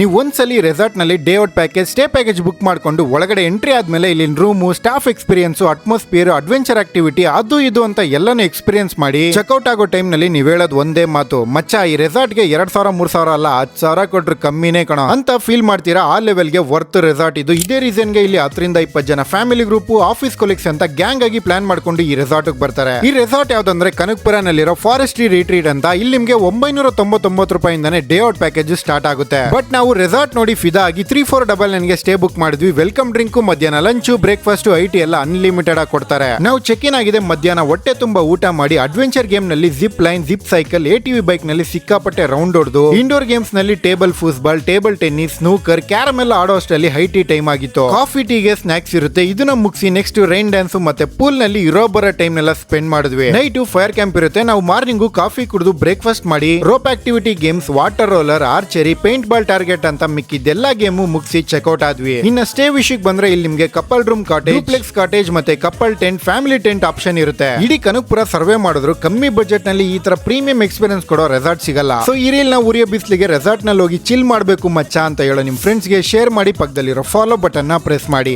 ನೀವು ಒಂದ್ಸಲಿ ರೆಸಾರ್ಟ್ ನಲ್ಲಿ day out package stay package book ಮಾಡ್ಕೊಂಡು ಒಳಗಡೆ ಎಂಟ್ರಿ ಆದ್ಮೇಲೆ ಇಲ್ಲಿ room staff experience atmosphere adventure activity ಅದು ಇದು ಅಂತ ಎಲ್ಲಾನು ಎಕ್ಸ್ಪೀರಿಯನ್ಸ್ ಮಾಡಿ ಚೆಕ್ಔಟ್ ಆಗೋ ಟೈಮ್ ನಲ್ಲಿ ನೀವ್ ಹೇಳೋದು ಒಂದೇ ಮಾತು, ಮಚ್ಚ ಈ ರೆಸಾರ್ಟ್ ಗೆ 2,000-3,000 ಅಲ್ಲ 10,000 ಕೊಟ್ರು ಕಮ್ಮಿನೇ ಕಣ ಅಂತ ಫೀಲ್ ಮಾಡ್ತೀರಾ. ಆ ಲೆವೆಲ್ ಗೆ ವರ್ತ್ ರೆಸಾರ್ಟ್ ಇದು. ಇದೇ ರೀಸನ್ ಗೆ ಇಲ್ಲಿ 10-20 ಜನ ಫ್ಯಾಮಿಲಿ ಗ್ರೂಪ್ ಆಫೀಸ್ ಕೊಲೀಗ್ಸ್ ಅಂತ ಗ್ಯಾಂಗ್ ಆಗಿ ಪ್ಲಾನ್ ಮಾಡ್ಕೊಂಡು ಈ ರೆಸಾರ್ಟ್ ಬರ್ತಾರೆ. ಈ ರೆಸಾರ್ಟ್ ಯಾವ್ದಂದ್ರೆ ಕನಕಪುರನಲ್ಲಿರೋ ಫಾರೆಸ್ಟ್ರಿ ರಿಟ್ರೀಟ್ ಅಂತ. ಇಲ್ಲಿ ನಿಮ್ಗೆ 999 ರೂಪಾಯಿಂದಾನೆ ಡೇ ಔಟ್ ಪ್ಯಾಕೇಜ್ ಸ್ಟಾರ್ಟ್ ಆಗುತ್ತೆ. ಬಟ್ ನಾವು ರೆಸಾರ್ಟ್ ನೋಡಿ ಫಿದಾ ಆಗಿ 3499 ಗೆ ಸ್ಟೇ ಬುಕ್ ಮಾಡಿದ್ವಿ. ವೆಲ್ಕಮ್ ಡ್ರಿಂಕ್, ಮಧ್ಯಾಹ್ನ ಲಂಚ್, ಬ್ರೇಕ್ಫಾಸ್ಟ್, ಐಟಿ ಎಲ್ಲ ಅನ್ಲಿಮಿಟೆಡ್ ಆಗಿ ಕೊಡ್ತಾರೆ. ನಾವು ಚೆಕ್ ಇನ್ ಆಗಿದೆ ಮಧ್ಯಾಹ್ನ ಹೊಟ್ಟೆ ತುಂಬಾ ಊಟ ಮಾಡಿ ಅಡ್ವೆಂಚರ್ ಗೇಮ್ ನಲ್ಲಿ zip line, zip cycle, ATV bike ನಲ್ಲಿ ಸಿಕ್ಕಾಪಟ್ಟೆ ರೌಂಡ್ ಹೊಡೆದು ಇಂಡೋರ್ ಗೇಮ್ಸ್ ನಲ್ಲಿ table football, table tennis, snooker, carrom ಎಲ್ಲ ಆಡೋ ಅಷ್ಟರಲ್ಲಿ ಹೈಟಿ ಟೈಮ್ ಆಗಿತ್ತು. ಕಾಫಿ ಟೀಗೆ ಸ್ನಾಕ್ಸ್ ಇರುತ್ತೆ. ಇದನ್ನ ಮುಗಿಸಿ ನೆಕ್ಸ್ಟ್ ರೈನ್ ಡ್ಯಾನ್ಸ್ ಮತ್ತೆ ಪೂಲ್ ನಲ್ಲಿ ಇರೋ ಬರೋ ಟೈಮ್ ನೆಲ್ಲ ಸ್ಪೆಂಡ್ ಮಾಡಿದ್ವಿ. ನೈಟ್ ಫೈರ್ ಕ್ಯಾಂಪ್ ಇರುತ್ತೆ. ನಾವು ಮಾರ್ನಿಂಗ್ ಕಾಫಿ ಕುಡಿದು ಬ್ರೇಕ್ಫಾಸ್ಟ್ ಮಾಡಿ rope activity games, water roller, archery, paint ball target ಅಂತ ಮಿಕ್ಕಿದ್ದೆಲ್ಲ ಗೇಮು ಮುಗಿಸಿ ಚೆಕ್ಔಟ್ ಆದ್ವಿ. ಇನ್ನ ಸ್ಟೇ ವಿಷಯಕ್ಕೆ ಬಂದ್ರೆ ಇಲ್ಲಿ ನಿಮ್ಗೆ couple room cottage, duplex cottage ಮತ್ತೆ couple tent, family tent option ಇರುತ್ತೆ. ಇಡೀ ಕನಕಪುರ ಸರ್ವೆ ಮಾಡಿದ್ರು ಕಮ್ಮಿ ಬಜೆಟ್ ನಲ್ಲಿ ಈ ತರ ಪ್ರೀಮಿಯಂ ಎಕ್ಸ್ಪೀರಿಯನ್ಸ್ ಕೊಡೋ ರೆಸಾರ್ಟ್ ಸಿಗಲ್ಲ. ಸೊ ಈ ರೀಲ್ ನಾವು ಉರಿಯೋ ಬಿಸ್ಲಿಗೆ ರೆಸಾರ್ಟ್ ನಲ್ಲಿ ಹೋಗಿ ಚಿಲ್ ಮಾಡ್ಬೇಕು ಮಚ್ಚಾ ಅಂತ ಹೇಳೋ ನಿಮ್ ಫ್ರೆಂಡ್ಸ್ ಗೆ ಶೇರ್ ಮಾಡಿ. ಪಕ್ಕದಲ್ಲಿರೋ ಫಾಲೋ ಬಟನ್ ನ ಪ್ರೆಸ್ ಮಾಡಿ.